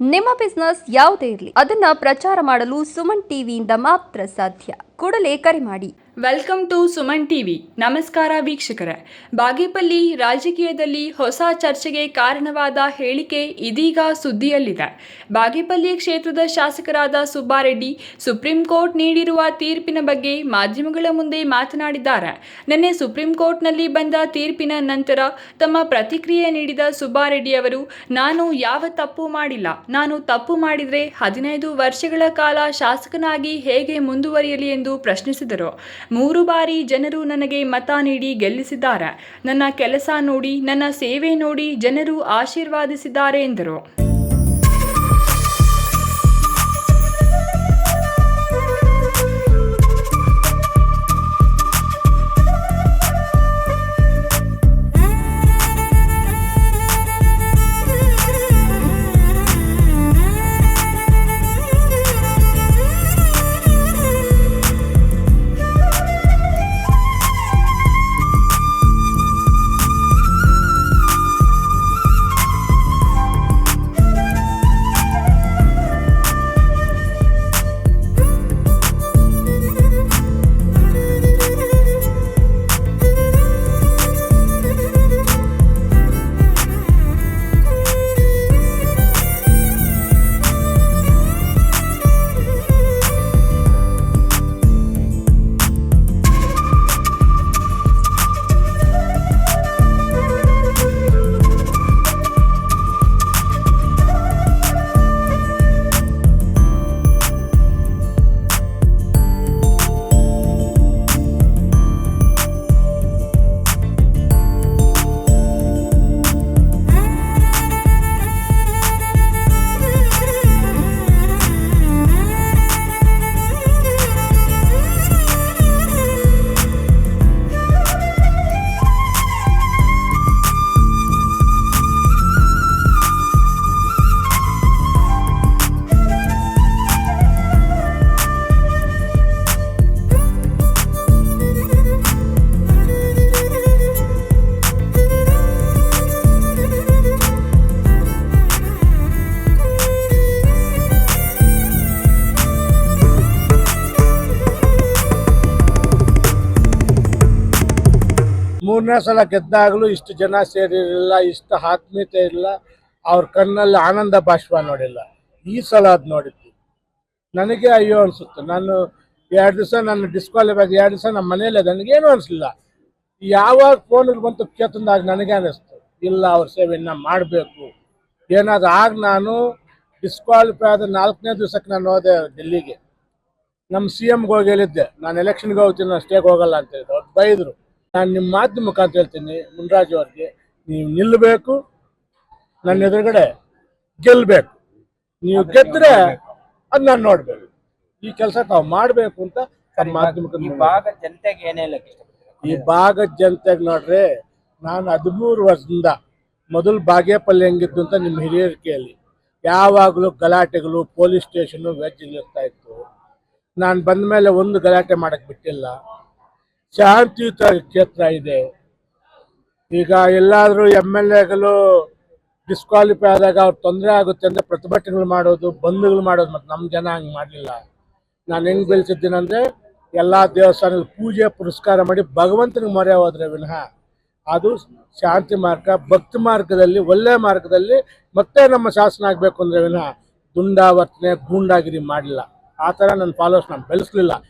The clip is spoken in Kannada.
ನಿಮ್ಮ ಬಿಸ್ನೆಸ್ ಯಾವುದೇ ಇರಲಿ ಅದನ್ನ ಪ್ರಚಾರ ಮಾಡಲು ಸುಮನ್ ಟಿವಿಯಿಂದ ಮಾತ್ರ ಸಾಧ್ಯ. ಕೂಡಲೇ ಕರೆ ಮಾಡಿ. Welcome to Suman TV. ನಮಸ್ಕಾರ ವೀಕ್ಷಕರೇ. ಬಾಗೇಪಲ್ಲಿ ರಾಜಕೀಯದಲ್ಲಿ ಹೊಸ ಚರ್ಚೆಗೆ ಕಾರಣವಾದ ಹೇಳಿಕೆ ಇದೀಗ ಸುದ್ದಿಯಲ್ಲಿದೆ. ಬಾಗೇಪಲ್ಲಿ ಕ್ಷೇತ್ರದ ಶಾಸಕರಾದ ಸುಬ್ಬಾರೆಡ್ಡಿ ಸುಪ್ರೀಂ ಕೋರ್ಟ್ ನೀಡಿರುವ ತೀರ್ಪಿನ ಬಗ್ಗೆ ಮಾಧ್ಯಮಗಳ ಮುಂದೆ ಮಾತನಾಡಿದ್ದಾರೆ. ನಿನ್ನೆ ಸುಪ್ರೀಂ ಕೋರ್ಟ್ನಲ್ಲಿ ಬಂದ ತೀರ್ಪಿನ ನಂತರ ತಮ್ಮ ಪ್ರತಿಕ್ರಿಯೆ ನೀಡಿದ ಸುಬ್ಬಾರೆಡ್ಡಿ ಅವರು, ನಾನು ಯಾವ ತಪ್ಪು ಮಾಡಿಲ್ಲ. ನಾನು ತಪ್ಪು ಮಾಡಿದರೆ 15 ವರ್ಷಗಳ ಕಾಲ ಶಾಸಕನಾಗಿ ಹೇಗೆ ಮುಂದುವರಿಯಲಿ ಎಂದು ಪ್ರಶ್ನಿಸಿದರು. 3 ಬಾರಿ ಜನರು ನನಗೆ ಮತ ನೀಡಿ ಗೆಲ್ಲಿಸಿದ್ದಾರೆ. ನನ್ನ ಕೆಲಸ ನೋಡಿ, ನನ್ನ ಸೇವೆ ನೋಡಿ ಜನರು ಆಶೀರ್ವಾದಿಸಿದ್ದಾರೆ ಎಂದರು. ಮೂರನೇ ಸಲ ಗೆದ್ದಾಗಲೂ ಇಷ್ಟು ಜನ ಸೇರಿರಲಿಲ್ಲ, ಇಷ್ಟು ಆತ್ಮೀಯತೆ ಇಲ್ಲ, ಅವ್ರ ಕಣ್ಣಲ್ಲಿ ಆನಂದ ಬಾಷ್ಪ ನೋಡಿಲ್ಲ. ಈ ಸಲ ಅದು ನೋಡಿದ್ವಿ. ನನಗೆ ಅಯ್ಯೋ ಅನಿಸುತ್ತೆ. ನಾನು 2 ದಿವಸ ನನ್ನ ಡಿಸ್ಕ್ವಾಲಿಫೈ 2 ದಿವಸ ನಮ್ಮ ಮನೇಲಿ ನನಗೇನು ಅನಿಸ್ಲಿಲ್ಲ. ಯಾವಾಗ ಫೋನಿಗೆ ಬಂತು ಕೇತಂದಾಗ ನನಗೆ ಅನ್ನಿಸ್ತು, ಇಲ್ಲ ಅವ್ರ ಸೇವೆಯನ್ನು ಮಾಡಬೇಕು ಏನಾದ್ರು. ಆಗ ನಾನು ಡಿಸ್ಕ್ವಾಲಿಫೈ ಆದ 4ನೇ ದಿವಸಕ್ಕೆ ನಾನು ಹೋದೆ ಡೆಲ್ಲಿಗೆ. ನಮ್ಮ CMಗೆ ಹೋಗಿ ಹೇಳಿದ್ದೆ, ನಾನು ಎಲೆಕ್ಷನ್ಗೆ ಹೋಗ್ತೀನಿ, ನಾನು ಸ್ಟೇಗೆ ಹೋಗಲ್ಲ ಅಂತ ಹೇಳಿದ್ದೆ. ಅವ್ರು ಬೈದರು. ನಾನು ನಿಮ್ಮ ಮಾಧ್ಯಮ ಮುಖಾಂತರ ಹೇಳ್ತೀನಿ ಮುನ್ರಾಜು ಅವ್ರಿಗೆ, ನೀವು ನಿಲ್ಲಬೇಕು, ನನ್ನ ಎದುರುಗಡೆ ಗೆಲ್ಲಬೇಕು. ನೀವು ಗೆದ್ದರೆ ಅದು ನಾನು ನೋಡಬೇಕು. ಈ ಕೆಲಸ ತಾವು ಮಾಡಬೇಕು ಅಂತ ಮಾಧ್ಯಮಕ್ಕೆ. ಈ ಭಾಗದ ಜನತೆಗೆ ಏನೇ ಈ ಭಾಗದ ಜನತೆಗೆ ನೋಡ್ರಿ, ನಾನು 13 ವರ್ಷದಿಂದ ಮೊದಲು ಬಾಗೇಪಲ್ಲಿ ಹೆಂಗಿದ್ದು ಅಂತ ನಿಮ್ಮ ಹಿರಿಯರ ಕೇಳಿ, ಯಾವಾಗಲೂ ಗಲಾಟೆಗಳು, ಪೊಲೀಸ್ ಸ್ಟೇಷನು, ವೆಜ್ಜಿರ್ತಾ ಇತ್ತು. ನಾನು ಬಂದ ಮೇಲೆ ಒಂದು ಗಲಾಟೆ ಮಾಡೋಕ್ಕೆ ಬಿಟ್ಟಿಲ್ಲ. ಶಾಂತಿಯುತ ಕ್ಷೇತ್ರ ಇದೆ. ಈಗ ಎಲ್ಲಾದರೂ MLAಗಳು ಡಿಸ್ಕ್ವಾಲಿಫೈ ಆದಾಗ ಅವ್ರು ತೊಂದರೆ ಆಗುತ್ತೆ ಅಂದರೆ ಪ್ರತಿಭಟನೆಗಳು ಮಾಡೋದು, ಬಂದ್ಗಳು ಮಾಡೋದು. ಮತ್ತು ನಮ್ಮ ಜನ ಹಂಗೆ ಮಾಡಲಿಲ್ಲ. ನಾನು ಹೆಂಗೆ ಬೆಳೆಸಿದ್ದೀನಂದರೆ, ಎಲ್ಲ ದೇವಸ್ಥಾನದಲ್ಲಿ ಪೂಜೆ ಪುರಸ್ಕಾರ ಮಾಡಿ ಭಗವಂತನಿಗೆ ಮೊರೆ ಹೋದ್ರೆ ವಿನಃ ಅದು ಶಾಂತಿ ಮಾರ್ಗ, ಭಕ್ತಿ ಮಾರ್ಗದಲ್ಲಿ, ಒಳ್ಳೆಯ ಮಾರ್ಗದಲ್ಲಿ ಮತ್ತೆ ನಮ್ಮ ಶಾಸನ ಆಗಬೇಕು ಅಂದರೆ ವಿನಃ ದುಂಡಾವರ್ತನೆ, ಗೂಂಡಾಗಿರಿ ಮಾಡಲಿಲ್ಲ. ಆ ಥರ ನನ್ನ ಫಾಲೋವರ್ಸ್ ನಾನು ಬೆಳೆಸಲಿಲ್ಲ.